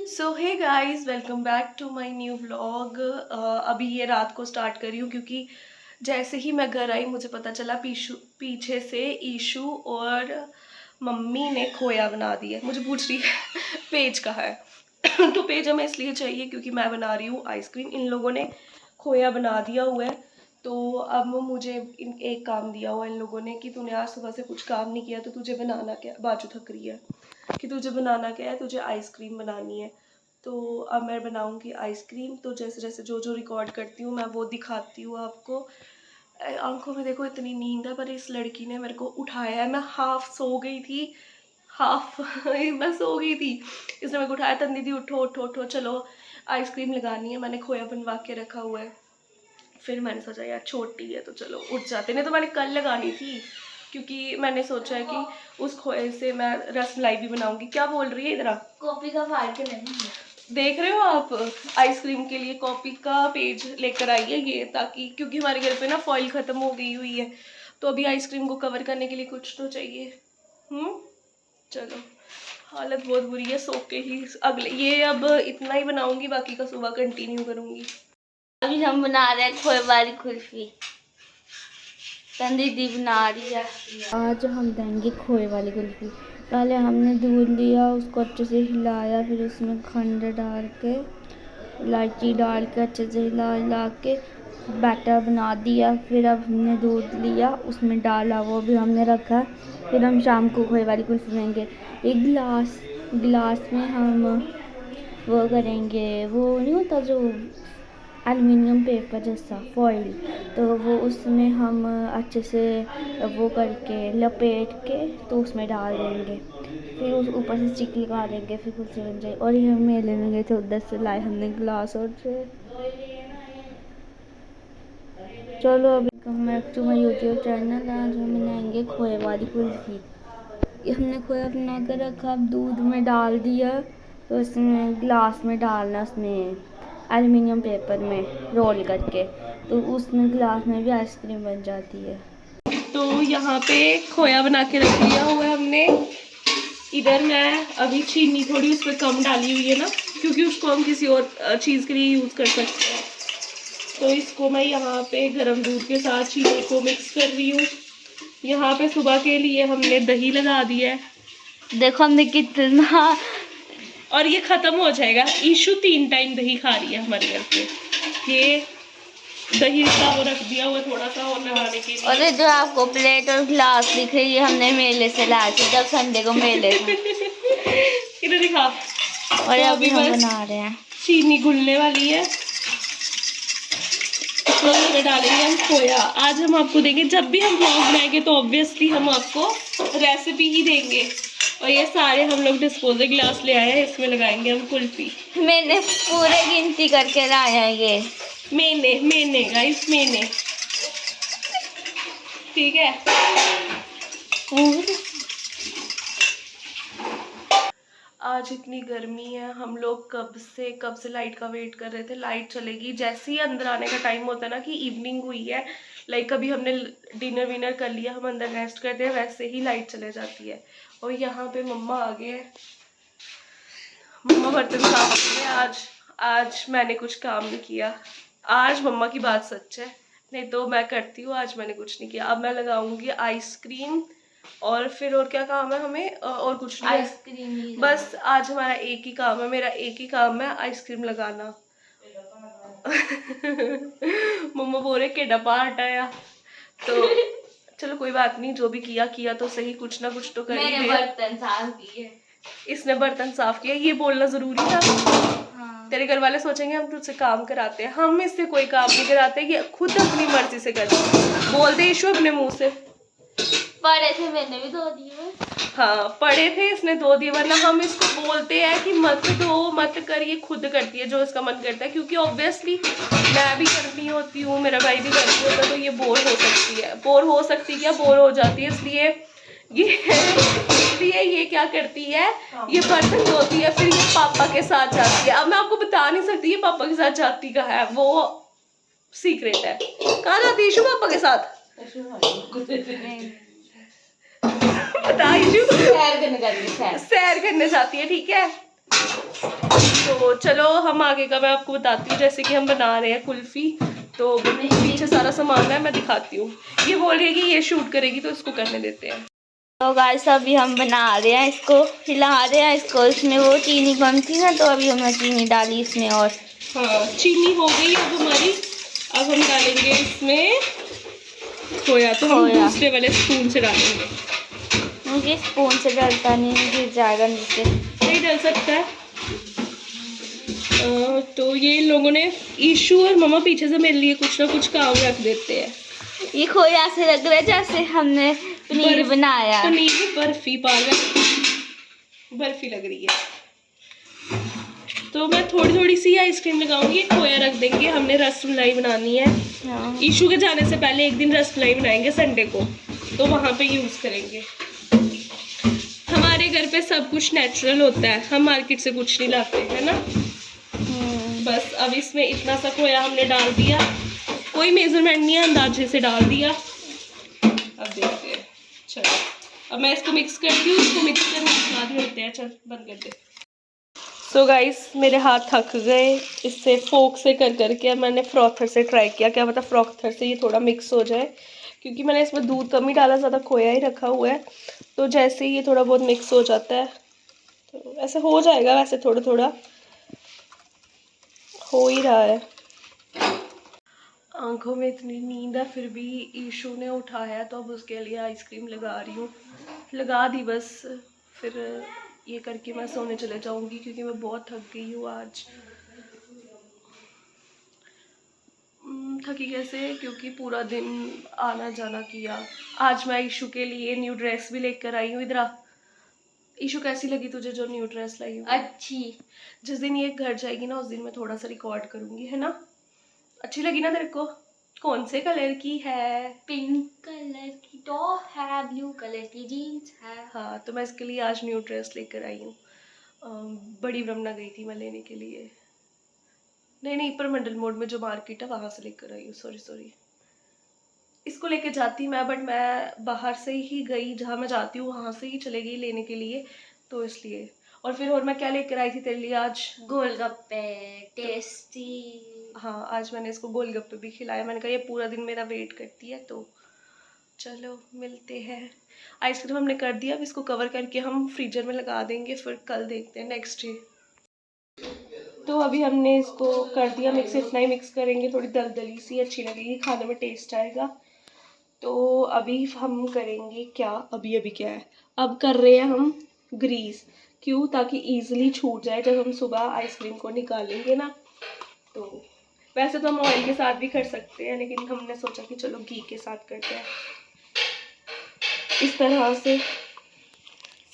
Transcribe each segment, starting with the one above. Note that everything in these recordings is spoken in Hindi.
So hey guys, welcome back to my new vlog. अभी ये रात को स्टार्ट कर रही हूँ क्योंकि जैसे ही मैं घर आई मुझे पता चला पीछे से ईशु और मम्मी ने खोया बना दिया। मुझे पूछ रही है पेज कहाँ है तो पेज हमें इसलिए चाहिए क्योंकि मैं बना रही हूँ आइसक्रीम। इन लोगों ने खोया बना दिया हुआ है तो अब मुझे एक काम दिया हुआ इन लोगों ने कि तूने आज सुबह से कुछ काम नहीं किया तो तुझे बनाना क्या, बाजू थक रही है, कि तुझे बनाना क्या है, तुझे आइसक्रीम बनानी है। तो अब मैं बनाऊंगी आइसक्रीम। तो जैसे जैसे जो जो रिकॉर्ड करती हूँ मैं वो दिखाती हूँ आपको। आंखों में देखो इतनी नींद है, पर इस लड़की ने मेरे को उठाया है। मैं हाफ सो गई थी, हाफ मैं सो गई थी, इसने मेरे को उठाया। तन दीदी उठो उठो उठो, चलो आइसक्रीम लगानी है। मैंने खोया बनवा के रखा हुआ है। फिर मैंने सोचा यार छोटी है तो चलो उठ जाते, नहीं तो मैंने कल लगानी थी क्योंकि मैंने सोचा है कि उस खोए से मैं रसमलाई भी बनाऊंगी। क्या बोल रही है इधर? कॉपी का फाड़ के नहीं देख रहे हो आप, आइसक्रीम के लिए कॉपी का पेज लेकर आई है ये, ताकि क्योंकि हमारे घर पे ना फॉइल ख़त्म हो गई हुई है तो अभी आइसक्रीम को कवर करने के लिए कुछ तो चाहिए। चलो, हालत बहुत बुरी है, सो के ही अगले ये अब इतना ही बनाऊंगी, बाकी का सुबह कंटिन्यू करूंगी। अभी हम बना रहे हैं खोए वाली कुल्फी। दीदी बना रही है। आज हम देंगे खोए वाली कुल्फी। पहले हमने दूध लिया, उसको अच्छे से हिलाया, फिर उसमें खंड डाल के इलायची डाल के अच्छे से हिला के बैटर बना दिया। फिर अब हमने दूध लिया, उसमें डाला, वो भी हमने रखा। फिर हम शाम को खोए वाली कुल्फी बनाएंगे। एक गिलास में हम वो करेंगे, वो नहीं होता जो एल्युमिनियम पेपर जैसा फॉइल, तो वो उसमें हम अच्छे से वो करके लपेट के तो उसमें डाल देंगे। फिर उस ऊपर से स्टिक लगा देंगे, फिर कुल्फी बन जाएगी। और ये हम मेले में गए थे, उधर से लाए हमने गिलास और ट्रे। चलो अभी come back to my YouTube channel. आज हम बनाएंगे खोए वाली कुल्फी। ये हमने खोया बना कर रखा, अब दूध में डाल दिया, तो उसमें गिलास में डालना, उसमें एल्युमिनियम पेपर में रोल करके, तो उसमें गिलास में भी आइसक्रीम बन जाती है। तो यहाँ पे खोया बना के रख लिया हुआ है हमने। इधर मैं अभी चीनी थोड़ी उस पर कम डाली हुई है ना, क्योंकि उसको हम किसी और चीज़ के लिए यूज़ कर सकते हैं। तो इसको मैं यहाँ पे गर्म दूध के साथ चीनी को मिक्स कर रही हूँ। यहाँ पे सुबह के लिए हमने दही लगा दिया है। देखो हमने कितना, और ये ख़त्म हो जाएगा। ईशु 3 टाइम दही खा रही है हमारे घर पे। ये दही का वो रख दिया हुआ थोड़ा सा और लगाने के लिए। और जो आपको प्लेट और गिलास दिख रही है, हमने मेले से लाए थे जब संडे को मेले था। इधर दिखा। और तो अभी हम बना रहे हैं। चीनी घुलने वाली है, तो इसमें डालेंगे हम खोया। आज हम आपको देंगे, जब भी हम व्लॉग बनाएंगे तो ऑब्वियसली हम आपको रेसिपी ही देंगे। और ये सारे हम लोग डिस्पोजल गिलास ले आए हैं, इसमें लगाएंगे हम कुल्फी। मैंने पूरे गिनती करके लाया है ये। मैंने गाइस, मैंने, ठीक है। आज इतनी गर्मी है, हम लोग कब से लाइट का वेट कर रहे थे। लाइट चलेगी जैसे ही अंदर आने का टाइम होता है ना, कि इवनिंग हुई है, लाइक अभी हमने डिनर विनर कर लिया, हम अंदर रेस्ट करते हैं, वैसे ही लाइट चले जाती है। और यहाँ पे मम्मा आ गए हैं, मम्मा बर्तन साफ कर रहे हैं। आज मैंने कुछ काम नहीं किया। आज मम्मा की बात सच है, नहीं तो मैं करती हूँ। आज मैंने कुछ नहीं किया। अब मैं लगाऊंगी आइसक्रीम, और फिर और क्या काम है हमें? और कुछ नहीं, आइसक्रीम बस। आज हमारा एक ही काम है, मेरा एक ही काम है, आइसक्रीम लगाना। मम्मा बोल रहे केडा पार हटाया, तो चलो कोई बात नहीं, जो भी किया तो सही, कुछ ना कुछ तो कर ही दिया। बर्तन साफ किए, इसने बर्तन साफ किया, ये बोलना जरूरी था? हाँ। तेरे घर वाले सोचेंगे हम तुझसे काम कराते हैं। हम इससे कोई काम नहीं कराते, ये खुद अपनी मर्जी से करती है। बोलते ईशु अपने मुंह से। पड़े थे, मैंने भी धो दिए। हाँ पड़े थे, इसने धो दिए, वरना हम इसको बोलते हैं कि मत धो मत कर। ये खुद करती है जो इसका मन करता है, क्योंकि ऑब्वियसली मैं भी करनी होती हूँ, मेरा भाई भी करती होता है, तो ये बोर हो सकती है, बोर हो जाती है। इसलिए ये क्या करती है, ये बर्तन धोती है, फिर ये पापा के साथ जाती है। अब मैं आपको बता नहीं सकती ये पापा के साथ जाती कहाँ है, वो सीक्रेट है। कहाँ जाती है ईशु पापा के साथ? सैर करने जाती है, ठीक है। तो चलो हम आगे का मैं आपको बताती हूँ। जैसे कि हम बना रहे हैं कुल्फ़ी, तो पीछे सारा सामान है, मैं दिखाती हूँ। ये बोल रही है कि ये शूट करेगी तो इसको करने देते हैं। तो गाइस अभी हम बना रहे हैं, इसको हिला रहे हैं इसको। इसमें वो चीनी कम थी ना, तो अभी हमने चीनी डाली इसमें। और हाँ, चीनी हो गई अब हमारी। अब हम डालेंगे इसमें खोया, तो हम दूसरे वाले स्पून से डालेंगे। मुझे स्पून से डलता नहीं, गिर जाएगा नीचे। नहीं डल सकता है। तो ये लोगों ने, ईशू और मम्मा पीछे से मेरे लिए कुछ ना कुछ काम रख देते हैं। ये खोया ऐसे लग रहा है जैसे हमने पनीर बनाया। पनीर की बर्फी, पागल बर्फी लग रही है। तो मैं थोड़ी थोड़ी सी आइसक्रीम लगाऊंगी, खोया रख देंगे। हमने रसमलाई बनानी है। हाँ। ईशू के जाने से पहले एक दिन रसमलाई बनाएंगे संडे को, तो वहाँ पे यूज़ करेंगे। हमारे घर पे सब कुछ नेचुरल होता है, हम मार्केट से कुछ नहीं लाते, है ना। बस अब इसमें इतना सा खोया हमने डाल दिया, कोई मेजरमेंट नहीं है, अंदाजे से डाल दिया। अब देखते हैं। चलो अब मैं इसको मिक्स करती हूँ, इसको मिक्स करने के बाद मिलते हैं। चल बंद कर दे। सो गाइस मेरे हाथ थक गए इससे फोक से कर करके। अब मैंने फ्रॉथर से ट्राई किया, क्या पता फ्रॉथर से ये थोड़ा मिक्स हो जाए, क्योंकि मैंने इसमें दूध कम ही डाला, ज़्यादा खोया ही रखा हुआ है। तो जैसे ही ये थोड़ा बहुत मिक्स हो जाता है तो ऐसे हो जाएगा। वैसे थोड़ा थोड़ा हो ही रहा है। आंखों में इतनी नींद है, फिर भी ईशू ने उठाया, तो अब उसके लिए आइसक्रीम लगा रही हूँ। लगा दी बस, फिर ये करके मैं सोने चले जाऊँगी, क्योंकि मैं बहुत थक गई हूँ आज। थकी कैसे, क्योंकि पूरा दिन आना जाना किया। आज मैं ईशू के लिए न्यू ड्रेस भी लेकर आई हूँ। इधर आ। ईशू कैसी लगी तुझे जो न्यू ड्रेस लाई हूँ? अच्छी। जिस दिन ये घर जाएगी ना, उस दिन मैं थोड़ा सा रिकॉर्ड करूँगी, है ना। अच्छी लगी ना तेरे को? कौन से कलर की है? पिंक कलर की टॉप है, ब्लू कलर की जीन्स है। हाँ, तो मैं इसके लिए आज न्यू ड्रेस लेकर आई हूँ। बड़ी ब्रह्मना गई थी मैं लेने के लिए। नहीं, परमंडल मोड में जो मार्केट है वहाँ से लेकर आई हूँ। सॉरी, इसको लेके जाती मैं, बट मैं बाहर से ही गई, जहाँ मैं जाती हूँ वहाँ से ही चले गई लेने के लिए, तो इसलिए। और फिर और मैं क्या लेकर आई थी तेरे लिए आज? गोलगप्पे टेस्टी। हाँ, आज मैंने इसको गोलगप्पे भी खिलाया। मैंने कहा ये पूरा दिन मेरा वेट करती है, तो चलो मिलते हैं। आइसक्रीम हमने कर दिया, अब इसको कवर करके हम फ्रीजर में लगा देंगे, फिर कल देखते हैं नेक्स्ट डे। तो अभी हमने इसको कर दिया मिक्स, इतना ही मिक्स करेंगे, थोड़ी दलदली सी अच्छी लगेगी, खाने में टेस्ट आएगा। तो अभी हम करेंगे क्या, अभी क्या है, अब कर रहे हैं हम ग्रीस। क्यों? ताकि ईजिली छूट जाए जब हम सुबह आइसक्रीम को निकालेंगे ना। तो वैसे तो हम ऑयल के साथ भी कर सकते हैं, लेकिन हमने सोचा कि चलो घी के साथ करते हैं। इस तरह से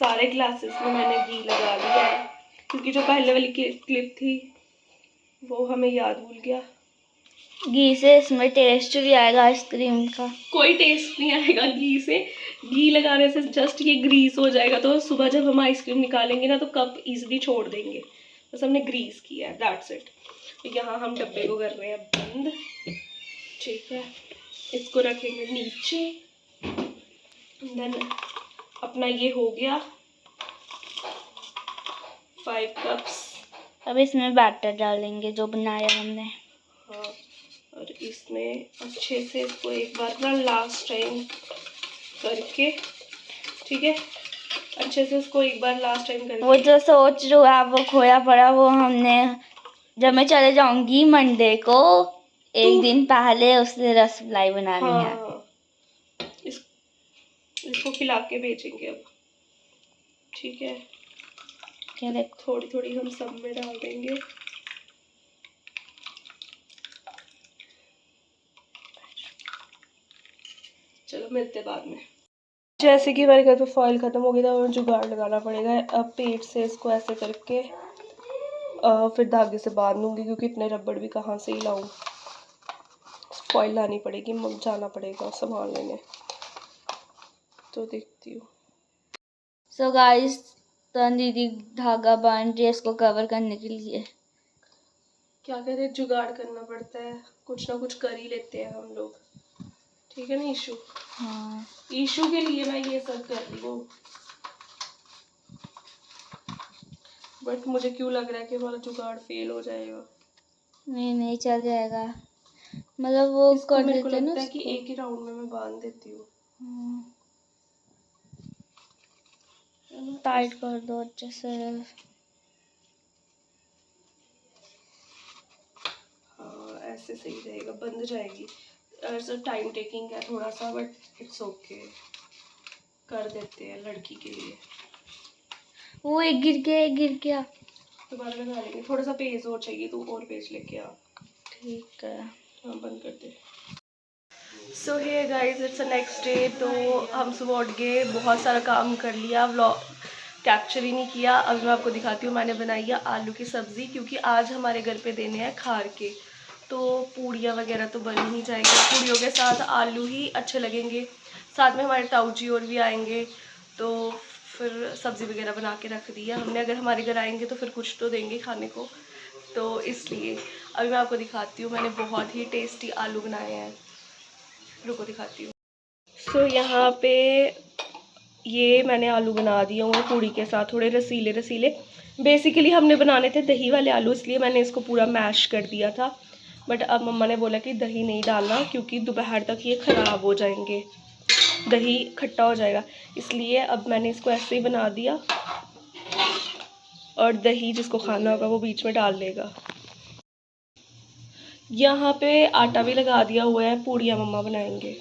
सारे ग्लासेस में मैंने घी लगा दिया है, क्योंकि जो पहले वाली क्लिप थी वो हमें याद भूल गया। घी से इसमें टेस्ट भी आएगा आइसक्रीम का। कोई टेस्ट नहीं आएगा घी से, घी लगाने से जस्ट ये ग्रीस हो जाएगा। तो सुबह जब हम आइसक्रीम निकालेंगे ना, तो कप इजीली छोड़ देंगे। बस हमने ग्रीस किया है, दैट्स इट। यहाँ हम डब्बे को कर रहे हैं बंद, ठीक है। इसको रखेंगे नीचे। देन अपना ये हो गया 5 कप्स। अब इसमें बैटर डालेंगे जो बनाया हमने। हाँ, और इसमें अच्छे से इसको एक बार ना लास्ट टाइम करके, ठीक है, अच्छे से इसको एक बार लास्ट टाइम करके। वो जो सोच रहा है वो खोया पड़ा, वो हमने जब मैं चले जाऊंगी मंडे को, एक दिन पहले उससे रसमलाई बनानी है। हाँ, इसको खिला के भेजेंगे अब, ठीक है। क्या थोड़ी थोड़ी हम सब में डाल देंगे। चलो मिलते बाद में। जैसे कि हमारे घर पे फॉइल ख़त्म हो गया था, और जुगाड़ लगाना पड़ेगा। अब पेट से इसको ऐसे करके फिर धागे से बांध दूँगी, क्योंकि इतने रबड़ भी कहाँ से ही लाऊं। फॉइल लानी पड़ेगी, जाना पड़ेगा सामान लेने। तो देखती हूँ। सो गाइस, तो दीदी धागा बांध रही है इसको कवर करने के लिए। क्या कहते हैं, जुगाड़ करना पड़ता है, कुछ ना कुछ कर ही लेते हैं हम लोग, ठीक है ना ईशू? हाँ, ईशू के लिए मैं ये सब कर रही हूँ। बट मुझे क्यों लग रहा है कि हमारा जुगाड़ फेल हो जाएगा। नहीं नहीं, चल जाएगा। मतलब वो इसको कर मेरे को देते हैं ना लगता है कि उसको। एक ही राउंड में मैं बांध देती हूँ। टाइट कर दो अच्छे से। हाँ ऐसे सही रहेगा, बंध जाएगी। ऐसा टाइम टेकिंग है थोड़ा सा, बट इट्स ओके, कर देते हैं लड़की के लिए। वो एक गिर गया, एक गिर गया। दोबारा लगा लेंगे, थोड़ा सा पेज और चाहिए तो और पेज लेके आ। ठीक है। हाँ बंद कर दे। So hey guys, it's a next day. तो हम सुबह उठ गए, बहुत सारा काम कर लिया, व्लॉग कैप्चर ही नहीं किया। अभी मैं आपको दिखाती हूँ। मैंने बनाई है आलू की सब्ज़ी, क्योंकि आज हमारे घर पे देने हैं खार के, तो पूड़ियाँ वगैरह तो बन ही जाएंगी। पूड़ियों के साथ आलू ही अच्छे लगेंगे। साथ में हमारे ताऊ जी और भी आएंगे, तो फिर सब्ज़ी वगैरह बना के रख दी है हमने। अगर हमारे घर आएंगे तो फिर कुछ तो देंगे खाने को, तो इसलिए अभी मैं आपको दिखाती हूँ। मैंने बहुत ही टेस्टी आलू बनाए हैं, रुको दिखाती हूँ। सो यहाँ पे ये मैंने आलू बना दिए हुए पूड़ी के साथ, थोड़े रसीले रसीले। बेसिकली हमने बनाने थे दही वाले आलू, इसलिए मैंने इसको पूरा मैश कर दिया था। बट अब मम्मा ने बोला कि दही नहीं डालना, क्योंकि दोपहर तक ये ख़राब हो जाएंगे, दही खट्टा हो जाएगा। इसलिए अब मैंने इसको ऐसे ही बना दिया, और दही जिसको खाना होगा वो बीच में डाल लेगा। यहाँ पे आटा भी लगा दिया हुआ है, पूड़ियाँ मम्मा बनाएंगे।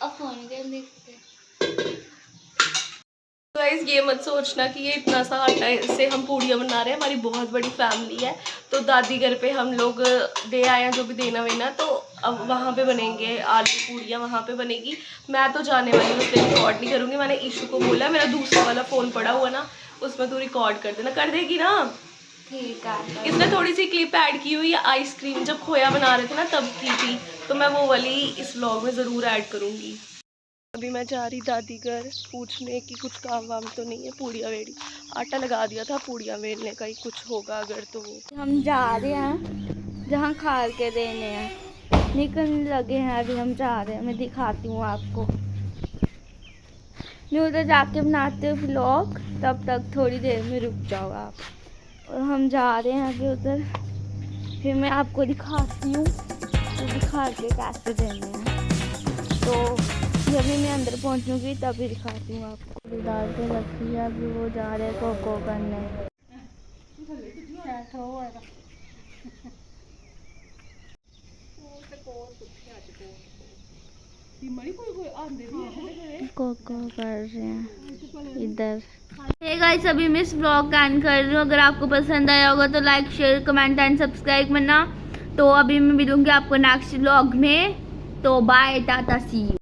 अब फोन के देखते। गाइस ये मत सोचना कि ये इतना सा आटा से हम पूड़ियाँ बना रहे हैं, हमारी बहुत बड़ी फैमिली है। तो दादी घर पे हम लोग दे आए हैं जो भी देना वेना, तो अब वहाँ पे बनेंगे आलू पूड़ियाँ, वहाँ पे बनेगी। मैं तो जाने वाली हूँ, उसमें रिकॉर्ड नहीं करूँगी। मैंने ईशू को बोला, मेरा दूसरा वाला फ़ोन पड़ा हुआ ना, उसमें तू रिकॉर्ड कर देना। कर देगी ना? ठीक है। इसमें थोड़ी सी क्लिप ऐड की हुई है, आइसक्रीम जब खोया बना रहे थे ना तब की थी, तो मैं वो वाली इस व्लॉग में ज़रूर ऐड करूँगी। अभी मैं जा रही दादी घर पूछने कि कुछ काम वाम तो नहीं है। पूड़ियाँ वेड़ी, आटा लगा दिया था, पूड़ियाँ वेलने का ही कुछ होगा अगर तो। हम जा रहे हैं जहाँ खार के देने हैं, निकलने लगे हैं अभी। हम जा रहे हैं, मैं दिखाती हूँ आपको। मैं उधर जाके बनाते हो व्लॉग, तब तक थोड़ी देर में रुक जाओ आप। और हम जा रहे हैं अभी उधर, फिर मैं आपको दिखाती हूँ तो दिखा के कैसे देने हैं। तो जब भी मैं अंदर पहुँचूँगी तभी दिखाती हूँ आपको। डाल के रखी है, अभी वो जा रहे हैं कोको करने। कोको कर रहे हैं इधर। हे गाइस, अभी मैं इस ब्लॉग का एंड कर रही हूँ। अगर आपको पसंद आया होगा तो like share comment and subscribe करना। तो अभी मैं मिलूंगी आपको नेक्स्ट ब्लॉग में। तो बाय, टाटा, सी यू।